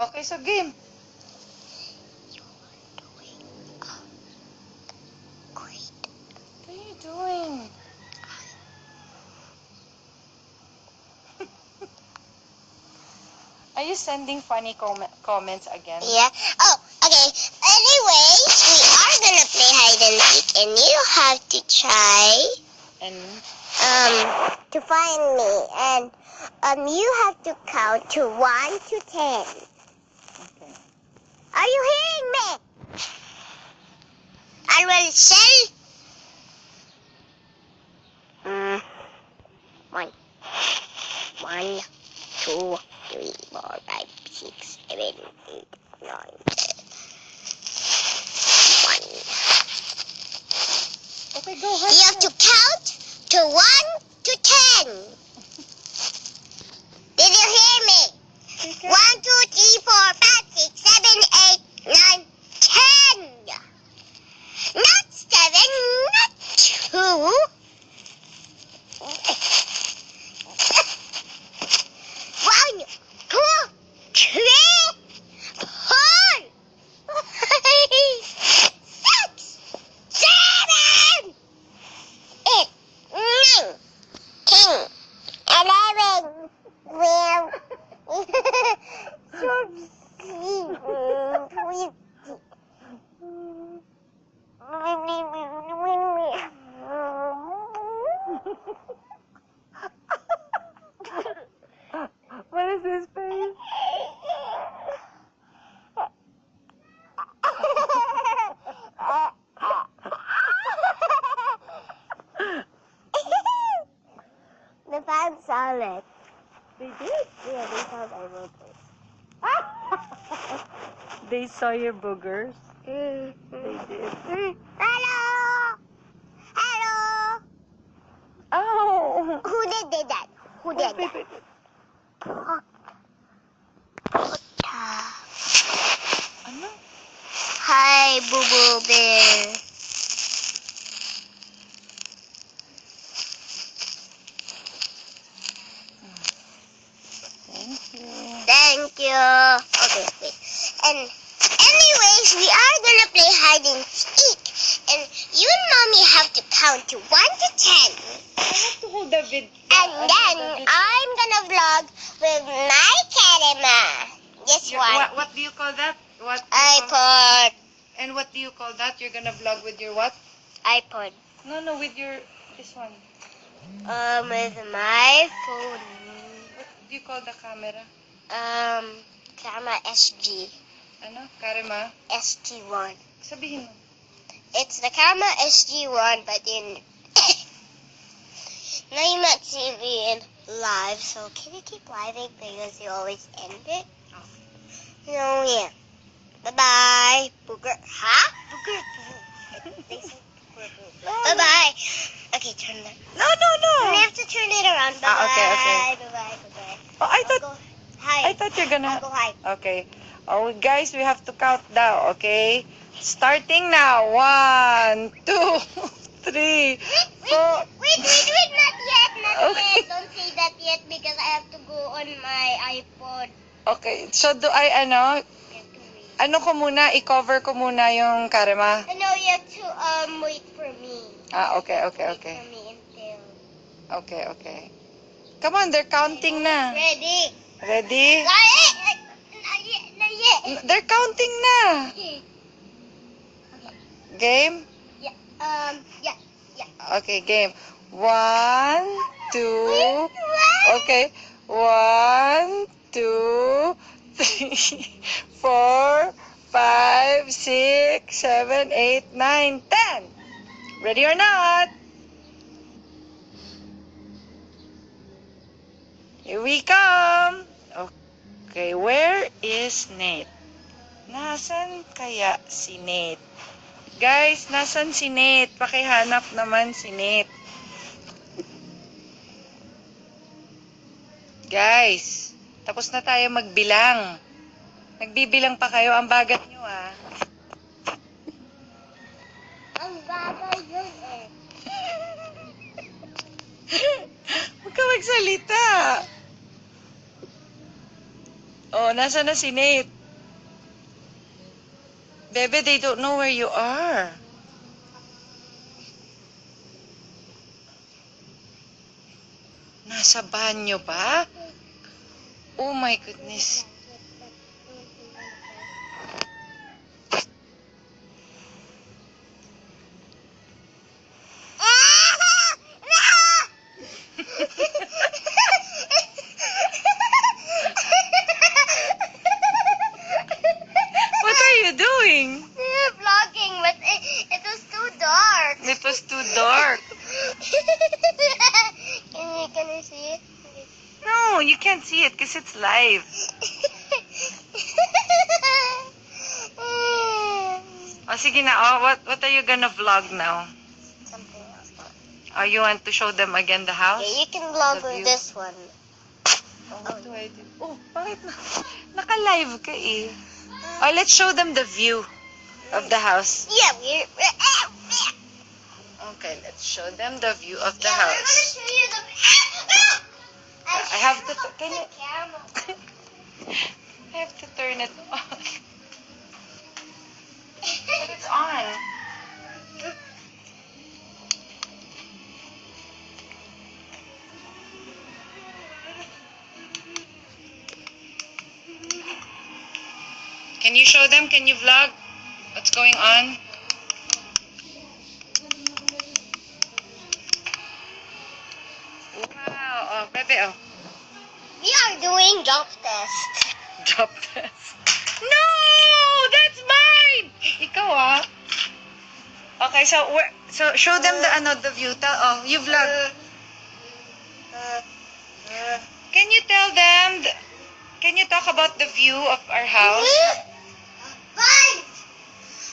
Okay, so game. What are you doing? Are you sending funny comments again? Yeah. Oh, okay. Anyways, we are gonna play hide and seek, and you have to try And to find me, and you have to count to 1 to 10. okay. Are you hearing me? I will say 1, 1, 2, 3, 4, 5, 6, 7, 8, 9, 10. 1. Okay, go ahead. You have to count to 1 to 10. Did you hear me? Okay. 1, 2, 3, 4, 5, 6, 7, 8, 9, 10. Not 7, not 2. 1, 2, 3, 4, 6, 7, 8, 9, 10, 11, 12, 13, 20. What is this face? The fans saw it. They did? Yeah, they thought I wrote it. They saw your boogers. They did. Hello! Hello! Oh! Who did that? Who did Wait, that? wait, wait. Ano? Hi, Boo Boo Bear. Thank you. Thank you. Okay, wait. And anyways, we are gonna play hide and seek. And you and mommy have to count to 1 to 10. I have to hold the vid. And then I'm gonna vlog with my camera. This one. What do you call that? What? Do you call- iPod. And what do you call that? You're gonna vlog with your what? iPod. No, with your this one. With my phone. What do you call the camera? Camera SG. Ano? Karema? SG1. Sabihin mo. It's the camera SG1, but in now you might see me in live, so can you keep living because you always end it? No, yeah. Bye-bye. Booger. Huh? Booger. They say booger. Bye-bye. Okay, turn that. No. I have to turn it around. Bye-bye. Okay. Bye-bye. Oh, I thought you're gonna. I'll go hide. Okay. Oh, guys, we have to count down. Okay. Starting now. 1, 2, 3, 4. Wait, not yet. Okay. Don't say that yet because I have to go on my iPod. Okay. So do I ano ko muna, i-cover ko muna yung karema. No, you have to wait for me. Okay. Wait for me until. Okay. Come on, they're counting na. Ready? Ready? Not yet. They're counting na. Okay. Game? Yeah. Yeah. Okay, game. 1, 2. Wait, what? Okay. 1, 2, 3, 4, 5, 6, 7, 8, 9, 10. Ready or not? Here we come. Okay, where is Nate? Nasaan kaya si Nate? Guys, nasan si Nate? Pakihanap naman si Nate. Guys, tapos na tayo magbilang. Nagbibilang pa kayo. Ang bagat nyo, ah. Ang bagay yun eh. Huwag ka magsalita. Oh, nasa na si Nate? Bebe, they don't know where you are. Nasa banyo ba? Oh my goodness. What are you doing? Vlogging, but it was too dark. It was too dark. Can you see it? No, you can't see it because it's live. Oh, sige na. Oh, what are you gonna vlog now? Something else. Oh, you want to show them again the house? Yeah, you can vlog The with view. this one. Oh, what do I do? Oh, bakit na? Naka-live ka eh. Oh, let's show them the view of the house. Yeah, we're Okay, let's show them the view of the yeah, we're gonna house. show you the. I have to. Can the you? camera. I have to turn it on. But it's on. Can you show them? Can you vlog? What's going on? Wow. Oh, Bebe, oh. We are doing jump test. Job test. No! That's mine! Ikaw ah. Okay, so show them the view. You vlog. Can you tell them can you talk about the view of our house? Fine.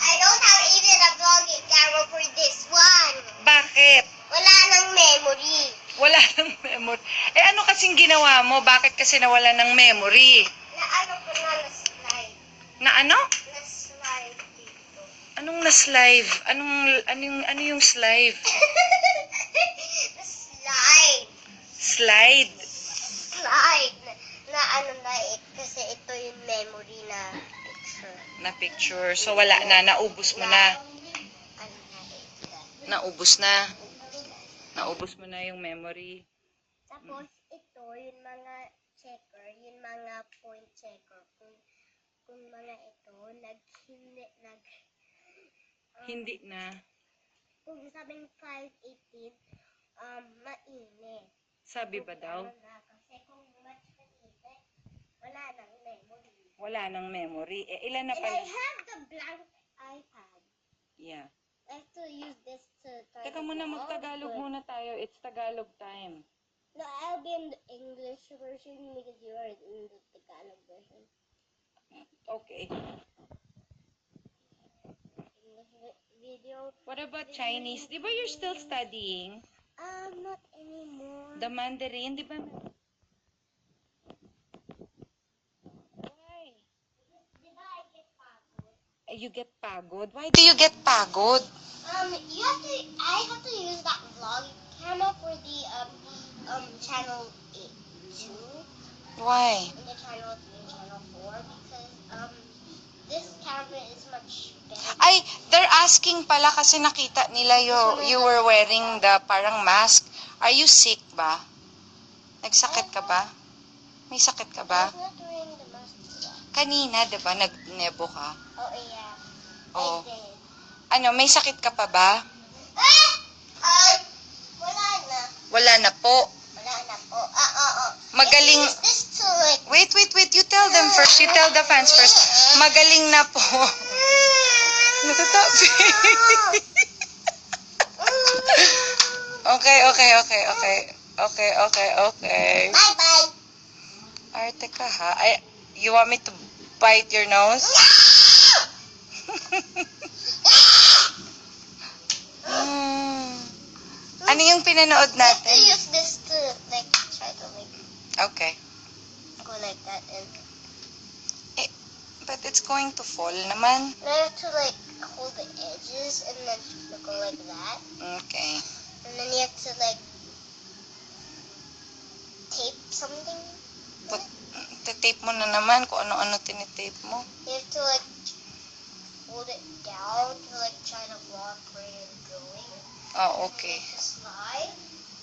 I don't have even a vlogging camera for this one. Bakit? Wala nang memory. Wala ng memory. Eh ano kasing ginawa mo? Bakit kasi nawala ng memory? Na ano ko na-slide. Na ano? Na-slide dito. Anong na-slide? Ano yung slide? Na-slide. Slide. Slide. Na ano na kasi ito yung memory na picture. Na picture. So wala na. Naubos mo na. Ano na ito. Naubos na. Naubos mo na yung memory. Tapos ito yung mga checker, yung mga point checker. Kung mga ito Hindi na. kung sabing 518 mainit. Sabi ba daw? Kasi kung much mainit, wala nang memory. Wala nang memory. Eh ilan na And pala? I have the blank iPad. Yeah. I have to use this to try Teka to muna, vlog, mag-Tagalog but- muna tayo. It's Tagalog time. No, I'll be in the English version because you are in the Tagalog version. Okay. English video. What about Chinese? Di ba you're still studying? Not anymore. The Mandarin, di ba? Why? Diba I get pagod? You get pagod? Why do you get pagod? I have to use that vlog camera for the channel 2 Why? and the channel 3 and channel 4 because this camera is much better. Ay, they're asking pala kasi nakita nila you were wearing the parang mask. Are you sick ba? Nagsakit ka ba? May sakit ka I ba? was not wearing the mask today. Kanina, di ba, nag-nebo ka? Oh yeah. Oh. I did. Ano, may sakit ka pa ba? Wala na. Wala na po. Wala na po. Magaling. Use this to like. Wait. You tell them first. You tell the fans first. Magaling na po. Natatabi. Okay. Bye. Arte ka ha. You want me to bite your nose? Ano yung pinanood I have to natin? use this to like try to like Okay. go like that and But it's going to fall naman. I have to like hold the edges and then go like that. Okay. And then you have to like tape something. But, tinitape mo na naman kung ano-ano tinitape mo. You have to like hold it down to like try to block where you're going. Oh, okay. And then slide.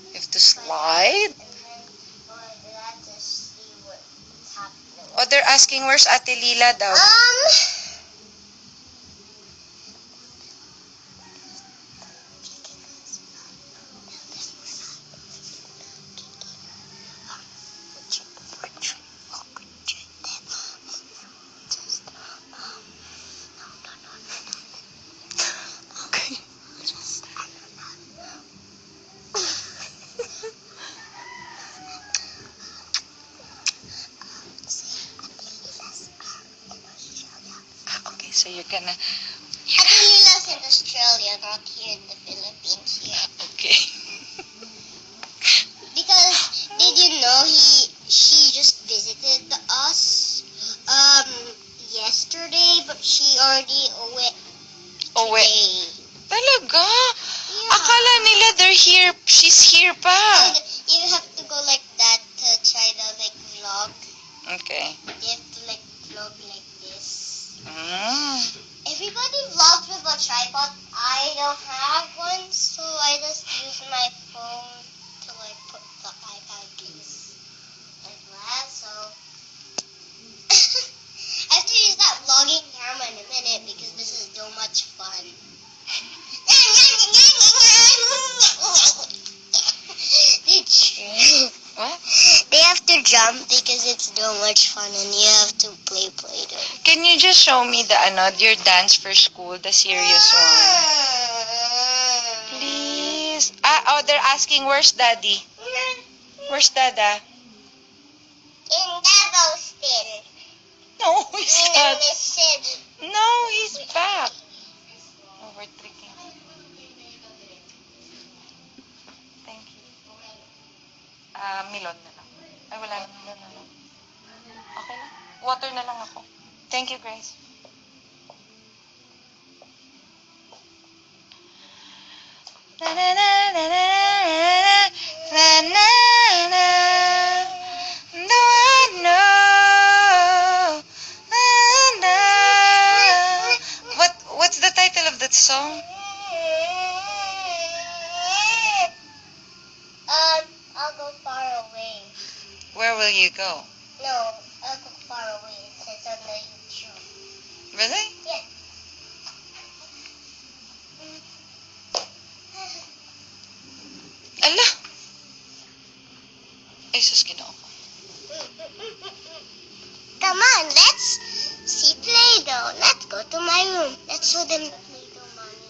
You have to slide? And then go like that to see what's happening. Oh, they're asking where's Ate Lila daw. Okay. Okay, so you're gonna... Ate Lila's in Australia, not here in the Philippines yet. Okay. Because did you know she just visited us yesterday, but she already went Oh, wait. today. Talaga? Yeah. Akala nila they're here. She's here pa. And you have to go like that to try to like vlog. Okay. You have to like vlog like this. Mm. Everybody vlogs with a tripod. I don't have one, so I just use my phone to like put the iPad case like that. So I have to use that vlogging camera in a minute because this is so much fun. What? They have to jump because it's so much fun and you have to play Play-Doh. Can you just show me the your dance for school, the serious one? Please. Oh, they're asking where's Daddy? Where's Dada? In Davoston. No, he's not. Listen. No, he's back. Oh, we're tricking. Thank you. Milon na lang. Ay, wala na. Milon na lang. Okay lang. Water na lang ako. Thank you, Grace. Na na na na na na na na. No, I know. Na, na. What's the title of that song? I'll go far away. Where will you go? No, I'll go far away. It says on the YouTube. Really? Yeah. Ala! Ay, sus, ginoo ko. Come on, let's see Play-Doh. Let's go to my room. Let's show them the Play-Doh, Mommy.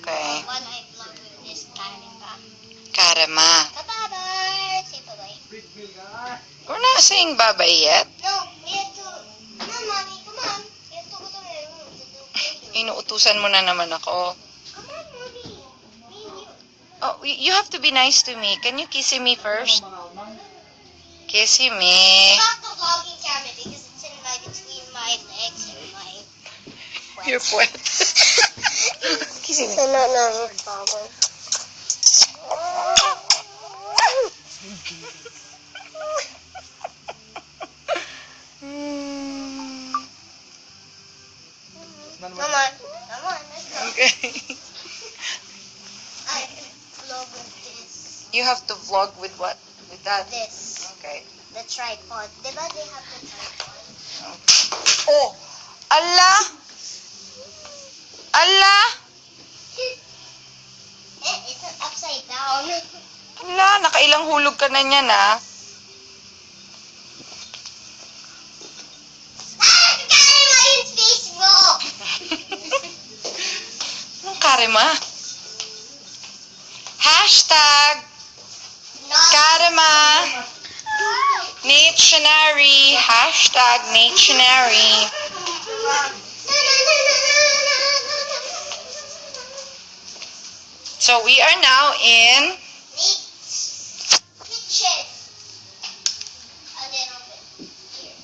Okay. One I vlog with this Karima. Karama. Bye-bye. Say bye-bye. We're not saying bye-bye yet. No, we have to... No, Mommy, come on. We have to go to my room to do Play-Doh. Inuutusan mo na naman ako. Come on, Mommy. Me and you. Oh, you have to be nice to me. Can you kiss me first? Kiss me. Stop the vlogging camera because it's in my between my legs and my... You're wet. Kiss me. No problem. Come on, let's go. Okay. I vlog with this. You have to vlog with what? With that? This. Okay. The tripod. Diba they have the tripod? Oh! Ala! Ala! It's upside down. Ala, nakailang hulog ka na niyan, ah. Karima in Facebook! Anong Karima? Hashtag Karima Nationary. Hashtag Nationary. So we are now in Kitchen. A little bit here.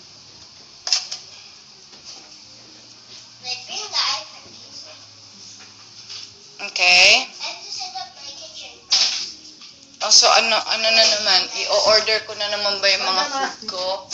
Like bring the iPad case. okay. I have to set up my kitchen. Oh, so ano na naman? I-order ko na naman ba yung mga food ko?